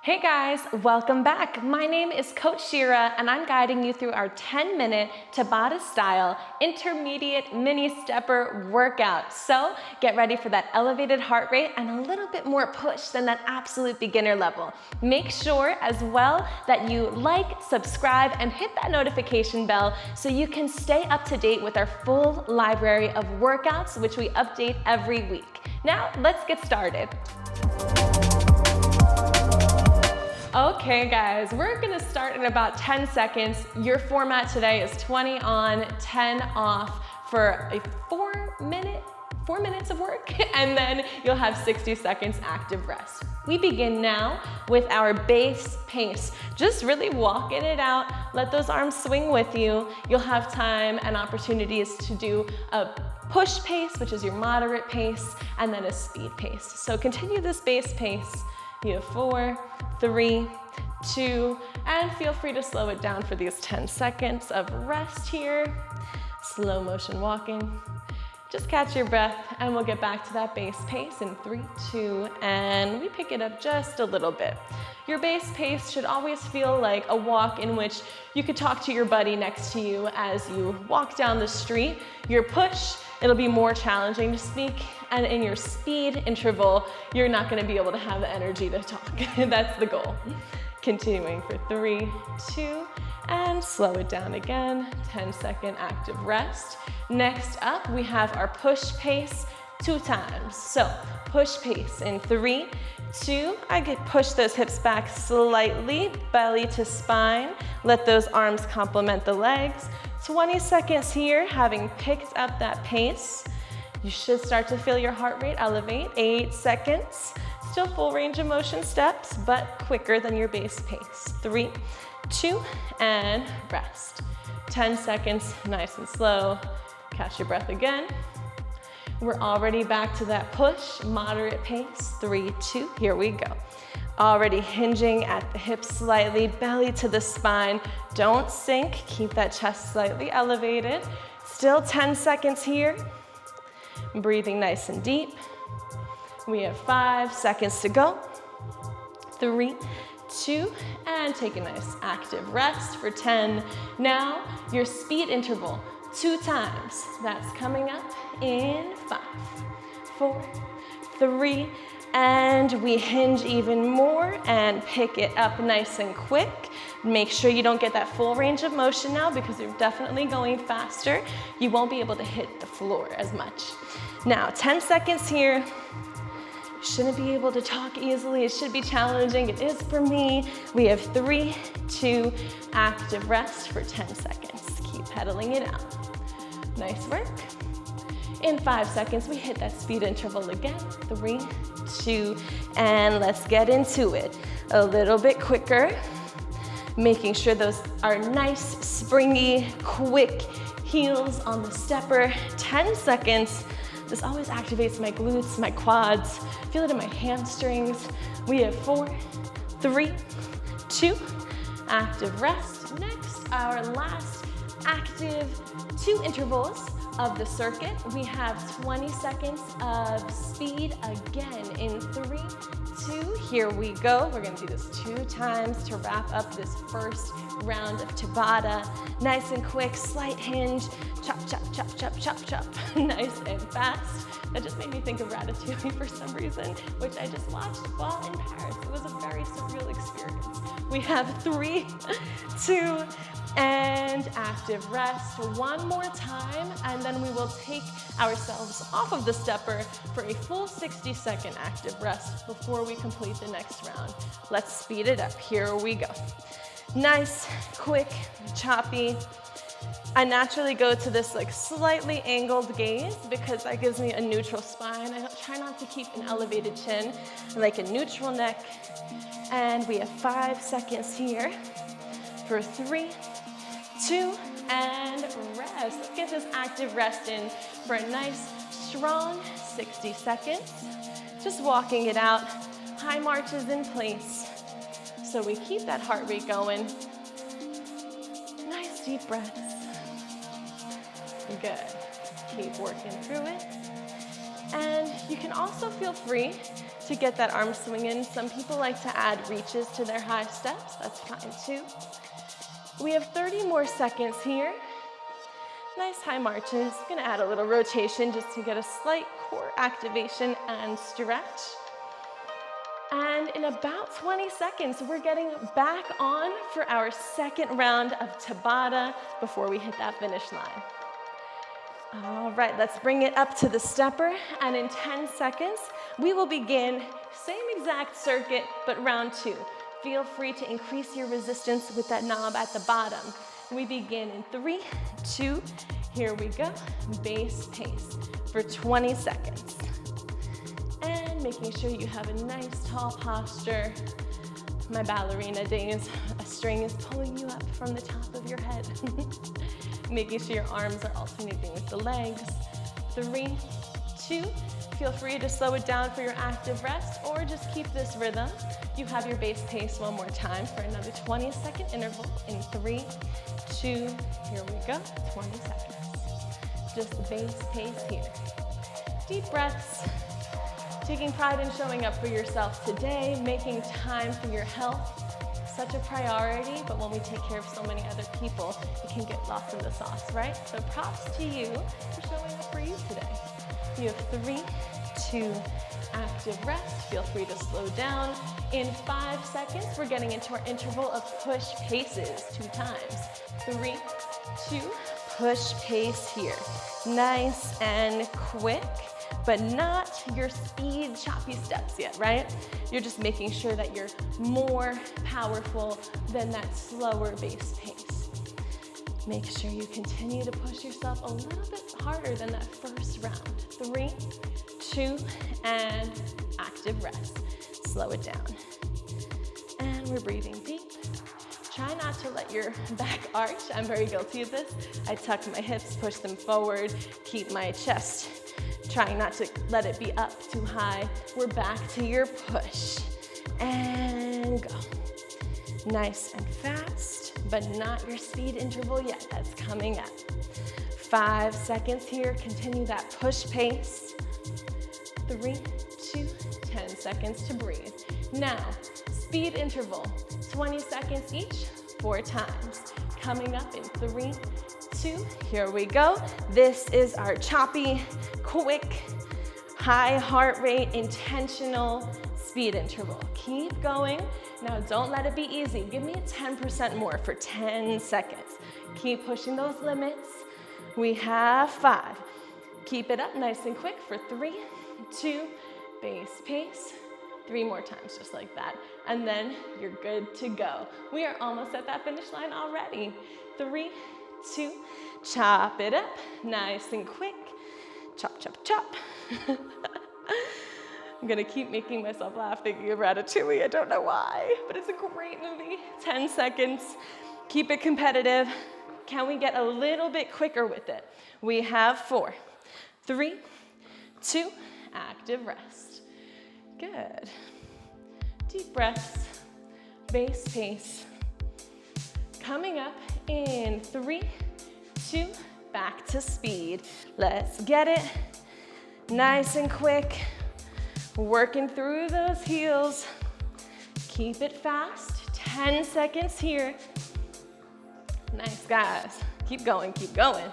Hey guys, welcome back. My name is Coach Shira and I'm guiding you through our 10-minute Tabata style intermediate mini stepper workout. So get ready for that elevated heart rate and a little bit more push than that absolute beginner level. Make sure as well that you like, subscribe, and hit that notification bell so you can stay up to date with our full library of workouts, which we update every week. Now let's get started. Okay guys, we're gonna start in about 10 seconds. Your format today is 20 on, 10 off for a 4 minutes of work, and then you'll have 60 seconds active rest. We begin now with our base pace. Just really walking it out, let those arms swing with you. You'll have time and opportunities to do a push pace, which is your moderate pace, and then a speed pace. So continue this base pace. You have 4, 3, 2, and feel free to slow it down for these 10 seconds of rest here. Slow motion walking. Just catch your breath and we'll get back to that base pace in 3, 2, and we pick it up just a little bit. Your base pace should always feel like a walk in which you could talk to your buddy next to you as you walk down the street. Your push, it'll be more challenging to speak, and in your speed interval, you're not gonna be able to have the energy to talk. That's the goal. Continuing for 3, 2, and slow it down again. 10-second active rest. Next up, we have our push pace 2 times. So push pace in 3, 2, I could push those hips back slightly, belly to spine. Let those arms complement the legs. 20 seconds here, having picked up that pace. You should start to feel your heart rate elevate. 8 seconds. Still full range of motion steps, but quicker than your base pace. 3, 2, and rest. 10 seconds, nice and slow. Catch your breath again. We're already back to that push, moderate pace. 3, 2, here we go. Already hinging at the hips slightly, belly to the spine. Don't sink, keep that chest slightly elevated. Still 10 seconds here. Breathing nice and deep. We have 5 seconds to go. 3, 2, and take a nice active rest for 10. Now, your speed interval, 2 times. That's coming up in 5, 4, 3, and we hinge even more and pick it up nice and quick. Make sure you don't get that full range of motion now because you're definitely going faster. You won't be able to hit the floor as much. Now, 10 seconds here. You shouldn't be able to talk easily. It should be challenging. It is for me. We have 3, 2, active rest for 10 seconds. Keep pedaling it out. Nice work. In 5 seconds, we hit that speed interval again. 3, 2, and let's get into it. A little bit quicker. Making sure those are nice, springy, quick heels on the stepper. 10 seconds. This always activates my glutes, my quads. Feel it in my hamstrings. We have 4, 3, 2, active rest. Next, our last active 2 intervals of the circuit. We have 20 seconds of speed again in 3, 2, here we go. We're gonna do this 2 times to wrap up this first round of Tabata. Nice and quick, slight hinge, chop, chop, chop, chop, chop, chop. Nice and fast. That just made me think of Ratatouille for some reason, which I just watched while in Paris. It was a very surreal experience. We have 3, 2, and active rest. 1 more time, and then we will take ourselves off of the stepper for a full 60-second active rest before we complete the next round. Let's speed it up. Here we go. Nice, quick, choppy. I naturally go to this like slightly angled gaze because that gives me a neutral spine. I try not to keep an elevated chin, like a neutral neck. And we have 5 seconds here for 3, 2, and rest. Let's get this active rest in for a nice, strong 60 seconds. Just walking it out, high marches in place. So we keep that heart rate going. Nice deep breaths. Good. Keep working through it. And you can also feel free to get that arm swing in. Some people like to add reaches to their high steps. That's fine too. We have 30 more seconds here. Nice high marches. I'm gonna add a little rotation just to get a slight core activation and stretch. And in about 20 seconds, we're getting back on for our second round of Tabata before we hit that finish line. All right, let's bring it up to the stepper, and in 10 seconds, we will begin same exact circuit, but round 2. Feel free to increase your resistance with that knob at the bottom. We begin in 3, 2, here we go, base pace for 20 seconds. And making sure you have a nice tall posture. My ballerina days, a string is pulling you up from the top of your head. Making sure your arms are alternating with the legs. 3, 2, feel free to slow it down for your active rest or just keep this rhythm. You have your base pace one more time for another 20-second interval in 3, 2, here we go, 20 seconds. Just base pace here. Deep breaths. Taking pride in showing up for yourself today, making time for your health. Such a priority, but when we take care of so many other people, it can get lost in the sauce, right? So props to you for showing up for you today. You have 3, 2, active rest. Feel free to slow down. In 5 seconds, we're getting into our interval of push paces 2 times. 3, 2, push pace here. Nice and quick, but not your speed choppy steps yet, right? You're just making sure that you're more powerful than that slower base pace. Make sure you continue to push yourself a little bit harder than that first round. 3, 2, and active rest. Slow it down. And we're breathing deep. Try not to let your back arch. I'm very guilty of this. I tuck my hips, push them forward, keep my chest, trying not to let it be up too high. We're back to your push. And go. Nice and fast, but not your speed interval yet. That's coming up. 5 seconds here. Continue that push pace. 3, 2, 10 seconds to breathe. Now, speed interval, 20 seconds each, 4 times. Coming up in 3, 2, here we go. This is our choppy, quick, high heart rate, intentional speed interval. Keep going. Now don't let it be easy. Give me a 10% more for 10 seconds. Keep pushing those limits. We have 5. Keep it up nice and quick for 3, 2, base pace. 3 more times, just like that. And then you're good to go. We are almost at that finish line already. 3, 2, chop it up, nice and quick. Chop, chop, chop. I'm gonna keep making myself laugh thinking of Ratatouille. I don't know why, but it's a great movie. 10 seconds, keep it competitive. Can we get a little bit quicker with it? We have 4, 3, 2, active rest. Good. Deep breaths, base pace. Coming up in 3, 2, back to speed. Let's get it. Nice and quick. Working through those heels. Keep it fast. 10 seconds here. Nice, guys. Keep going, keep going.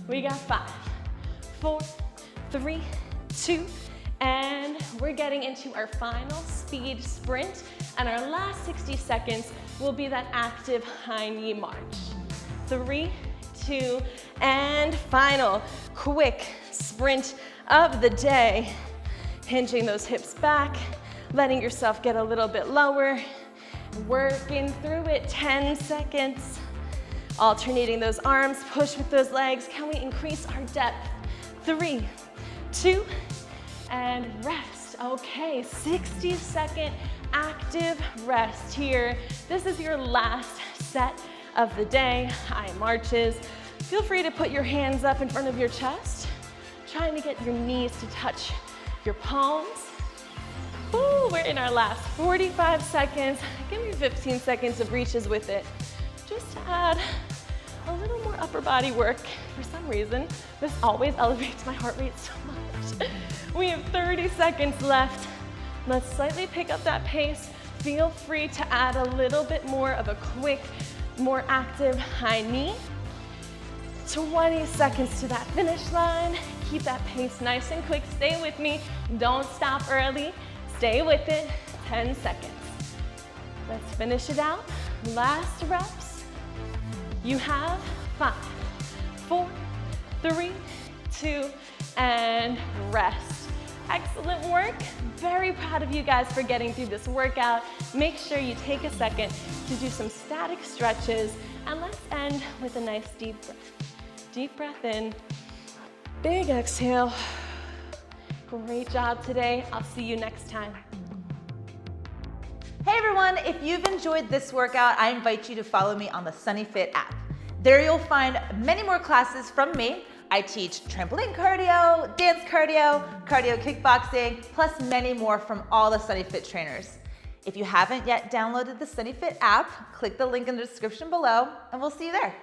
We got 5, 4, 3, 2, and we're getting into our final speed sprint. And our last 60 seconds will be that active high knee march. 3, 2, and final quick sprint of the day. Hinging those hips back, letting yourself get a little bit lower, working through it, 10 seconds. Alternating those arms, push with those legs. Can we increase our depth? 3, 2, and rest. Okay, 60-second active rest here. This is your last set of the day, high marches. Feel free to put your hands up in front of your chest, trying to get your knees to touch your palms. Ooh, we're in our last 45 seconds. Give me 15 seconds of reaches with it, just to add a little more upper body work. For some reason, this always elevates my heart rate so much. We have 30 seconds left. Let's slightly pick up that pace. Feel free to add a little bit more of a quick, more active high knee. 20 seconds to that finish line. Keep that pace nice and quick. Stay with me. Don't stop early. Stay with it. 10 seconds. Let's finish it out. Last reps. You have 5, 4, 3, 2, and rest. Excellent work. Very proud of you guys for getting through this workout. Make sure you take a second to do some static stretches, and let's end with a nice deep breath. Deep breath in, big exhale. Great job today. I'll see you next time. Hey everyone, if you've enjoyed this workout, I invite you to follow me on the SunnyFit app. There you'll find many more classes from me. I teach trampoline cardio, dance cardio, cardio kickboxing, plus many more from all the SunnyFit trainers. If you haven't yet downloaded the SunnyFit app, click the link in the description below, and we'll see you there.